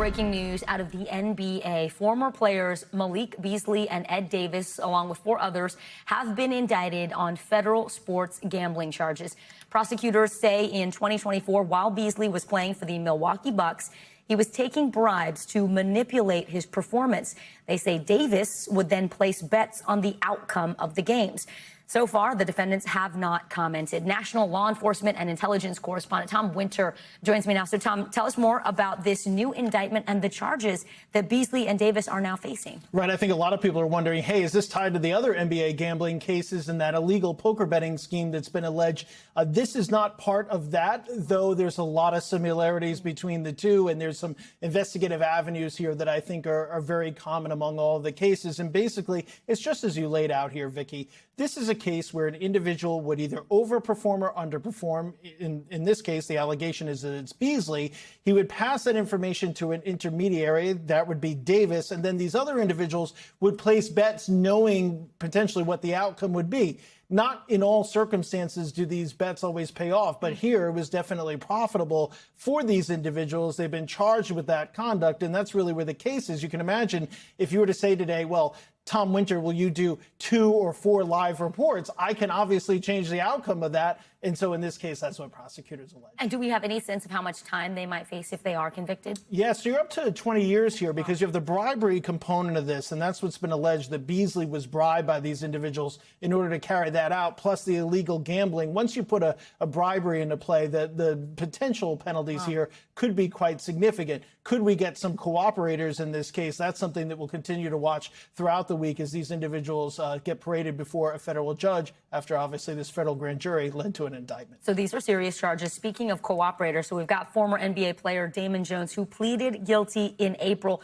Breaking news out of the NBA. Former players Malik Beasley and Ed Davis, along with 4 others, have been indicted on federal sports gambling charges. Prosecutors say in 2024, while Beasley was playing for the Milwaukee Bucks, he was taking bribes to manipulate his performance. They say Davis would then place bets on the outcome of the games. So far, the defendants have not commented. National law enforcement and intelligence correspondent Tom Winter joins me now. So, Tom, tell us more about this new indictment and the charges that Beasley and Davis are now facing. Right. I think a lot of people are wondering, hey, is this tied to the other NBA gambling cases and that illegal poker betting scheme that's been alleged? This is not part of that, though there's a lot of similarities between the two. And there's some investigative avenues here that I think are very common among all of the cases. And basically, it's just as you laid out here, Vicky. This is a case where an individual would either overperform or underperform. In this case, the allegation is that it's Beasley. He would pass that information to an intermediary. That would be Davis. And then these other individuals would place bets knowing potentially what the outcome would be. Not in all circumstances do these bets always pay off, but here it was definitely profitable for these individuals. They've been charged with that conduct, and that's really where the case is. You can imagine if you were to say today, well, Tom Winter, will you do 2 or 4 live reports? I can obviously change the outcome of that. And so in this case, that's what prosecutors allege. And do we have any sense of how much time they might face if they are convicted? Yes, so you're up to 20 years here because you have the bribery component of this. And that's what's been alleged, that Beasley was bribed by these individuals in order to carry that out, plus the illegal gambling. Once you put a bribery into play, the potential penalties here could be quite significant. Could we get some cooperators in this case? That's something that we'll continue to watch throughout the week as these individuals get paraded before a federal judge after obviously this federal grand jury led to an indictment. So these are serious charges. Speaking of cooperators, so we've got former NBA player Damon Jones, who pleaded guilty in April.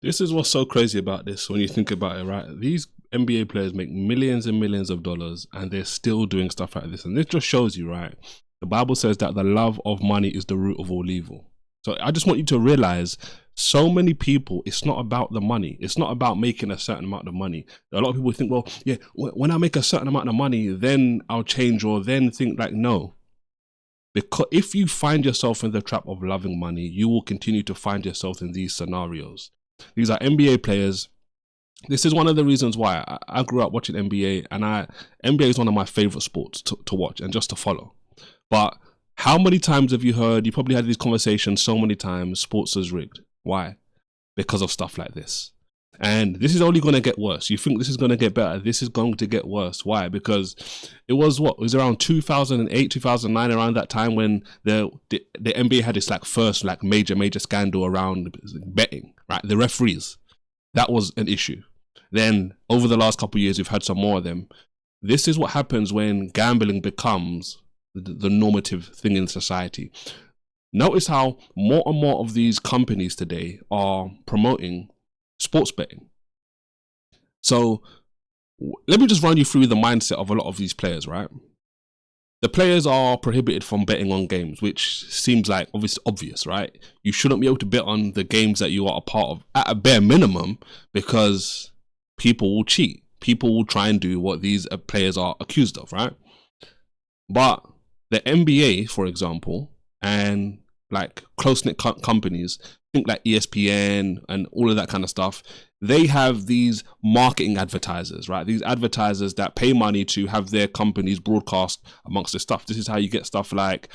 This is what's so crazy about this when you think about it, right? These NBA players make millions and millions of dollars and they're still doing stuff like this. And this just shows you, right? The Bible says that the love of money is the root of all evil. So I just want you to realize so many people, it's not about the money. It's not about making a certain amount of money. A lot of people think, well, yeah, when I make a certain amount of money, then I'll change, or then think like, no. Because if you find yourself in the trap of loving money, you will continue to find yourself in these scenarios. These are NBA players. This is one of the reasons why I grew up watching NBA, and NBA is one of my favorite sports to watch and just to follow. But how many times have you heard, you probably had these conversations so many times, sports is rigged. Why? Because of stuff like this. And this is only going to get worse. You think this is going to get better. This is going to get worse. Why? Because it was around 2008, 2009, around that time when the NBA had this first major scandal around betting, right? The referees. That was an issue. Then over the last couple of years, we've had some more of them. This is what happens when gambling becomes the normative thing in society. Notice how more and more of these companies today are promoting sports betting. So let me just run you through the mindset of a lot of these players, right? The players are prohibited from betting on games, which seems like obvious, right? You shouldn't be able to bet on the games that you are a part of at a bare minimum, because people will cheat. People will try and do what these players are accused of, right? But the NBA, for example, and close-knit companies, think like ESPN and all of that kind of stuff, they have these marketing advertisers, right? These advertisers that pay money to have their companies broadcast amongst their stuff. This is how you get stuff like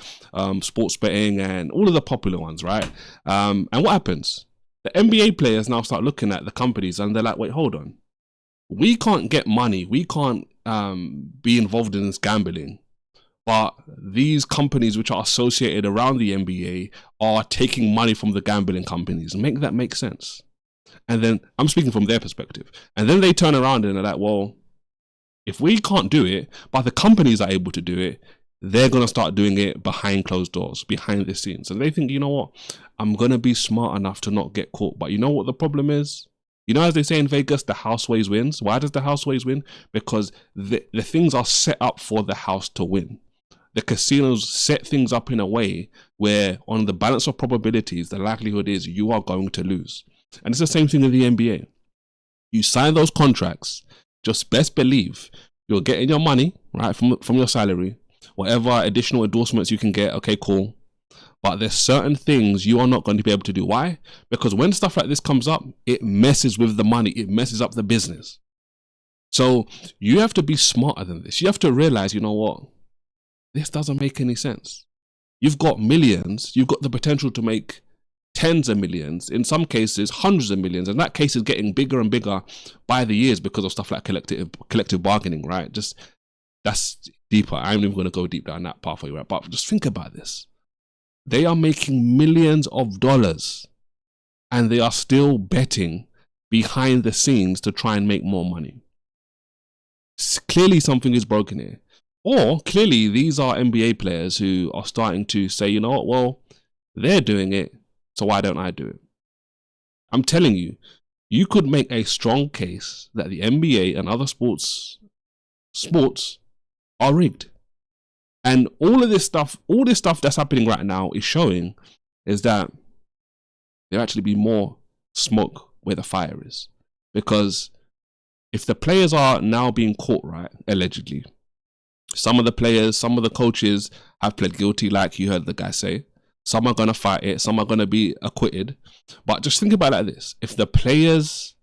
sports betting and all of the popular ones, right? And what happens? The NBA players now start looking at the companies and they're like, wait, hold on. We can't get money. We can't be involved in this gambling. But these companies which are associated around the NBA are taking money from the gambling companies. Make that make sense? And then I'm speaking from their perspective. And then they turn around and they're like, well, if we can't do it, but the companies are able to do it, they're going to start doing it behind closed doors, behind the scenes. And they think, you know what? I'm going to be smart enough to not get caught. But you know what the problem is? You know, as they say in Vegas, the house always wins. Why does the house always win? Because the things are set up for the house to win. The casinos set things up in a way where on the balance of probabilities, the likelihood is you are going to lose. And it's the same thing in the NBA. You sign those contracts, just best believe you're getting your money, right, from your salary, whatever additional endorsements you can get, okay, cool. But there's certain things you are not going to be able to do. Why? Because when stuff like this comes up, it messes with the money. It messes up the business. So you have to be smarter than this. You have to realize, you know what? This doesn't make any sense. You've got millions. You've got the potential to make tens of millions. In some cases, hundreds of millions. And that case is getting bigger and bigger by the years because of stuff like collective bargaining, right? Just, that's deeper. I'm not even going to go deep down that pathway, right? But just think about this. They are making millions of dollars and they are still betting behind the scenes to try and make more money. Clearly something is broken here. Or clearly these are NBA players who are starting to say, you know what, well, they're doing it, so why don't I do it? I'm telling you, you could make a strong case that the NBA and other sports are rigged. And all this stuff that's happening right now is showing is that there actually be more smoke where the fire is. Because if the players are now being caught, right, allegedly, some of the players, some of the coaches have pled guilty, like you heard the guy say. Some are going to fight it, some are going to be acquitted. But just think about it like this. If the players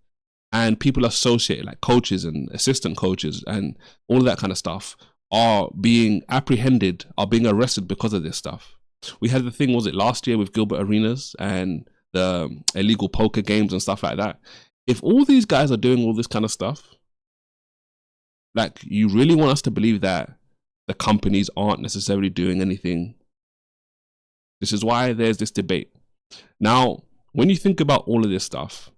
and people associated, like coaches and assistant coaches and all of that kind of stuff, are being apprehended, are being arrested because of this stuff. We had the thing, was it last year with Gilbert Arenas and the illegal poker games and stuff like that. If all these guys are doing all this kind of stuff, like, you really want us to believe that the companies aren't necessarily doing anything? This is why there's this debate. Now, when you think about all of this stuff,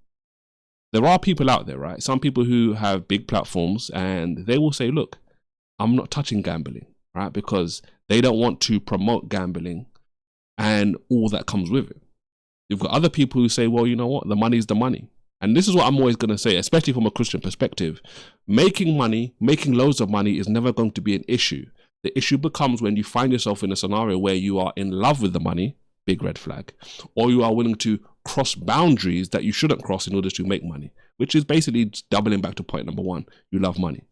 there are people out there, right? Some people who have big platforms and they will say, look, I'm not touching gambling, right? Because they don't want to promote gambling and all that comes with it. You've got other people who say, well, you know what? The money's the money. And this is what I'm always going to say, especially from a Christian perspective. Making money, making loads of money is never going to be an issue. The issue becomes when you find yourself in a scenario where you are in love with the money, big red flag, or you are willing to cross boundaries that you shouldn't cross in order to make money, which is basically just doubling back to point number one. You love money.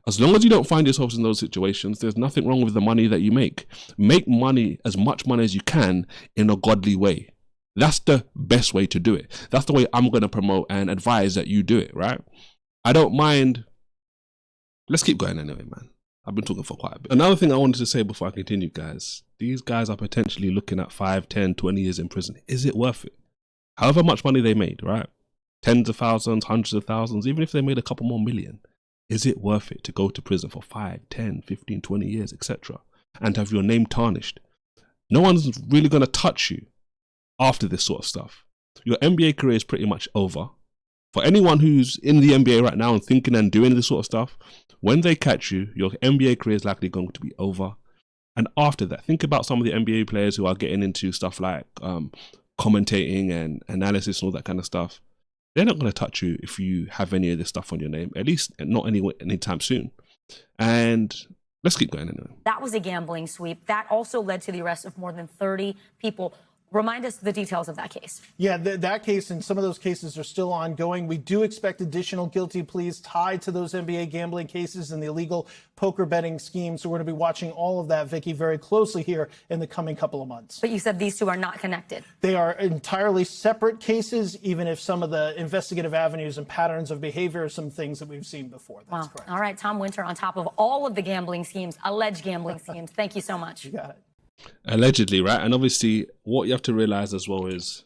As long as you don't find yourselves in those situations, there's nothing wrong with the money that you make. Make money, as much money as you can, in a godly way. That's the best way to do it. That's the way I'm going to promote and advise that you do it, right? I don't mind. Let's keep going anyway, man. I've been talking for quite a bit. Another thing I wanted to say before I continue, guys. These guys are potentially looking at 5, 10, 20 years in prison. Is it worth it? However much money they made, right? Tens of thousands, hundreds of thousands, even if they made a couple more million. Is it worth it to go to prison for 5, 10, 15, 20 years, etc. and have your name tarnished? No one's really going to touch you after this sort of stuff. Your NBA career is pretty much over. For anyone who's in the NBA right now and thinking and doing this sort of stuff, when they catch you, your NBA career is likely going to be over. And after that, think about some of the NBA players who are getting into stuff like commentating and analysis and all that kind of stuff. They're not going to touch you if you have any of this stuff on your name, at least not anytime soon. And let's keep going anyway. That was a gambling sweep. That also led to the arrest of more than 30 people. Remind us the details of that case. Yeah, that case and some of those cases are still ongoing. We do expect additional guilty pleas tied to those NBA gambling cases and the illegal poker betting schemes. So we're going to be watching all of that, Vicky, very closely here in the coming couple of months. But you said these two are not connected. They are entirely separate cases, even if some of the investigative avenues and patterns of behavior are some things that we've seen before. That's correct. All right, Tom Winter, on top of all of the gambling schemes, alleged gambling schemes. Thank you so much. You got it. Allegedly, right? And obviously what you have to realize as well is,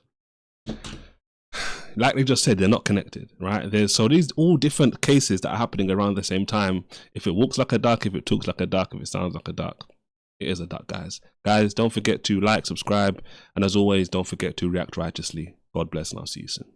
like they just said, they're not connected, right? So these all different cases that are happening around the same time. If it looks like a duck, if it talks like a duck, if it sounds like a duck, it is a duck, guys. Guys, don't forget to like, subscribe, and as always, don't forget to react righteously. God bless, and I'll see you soon.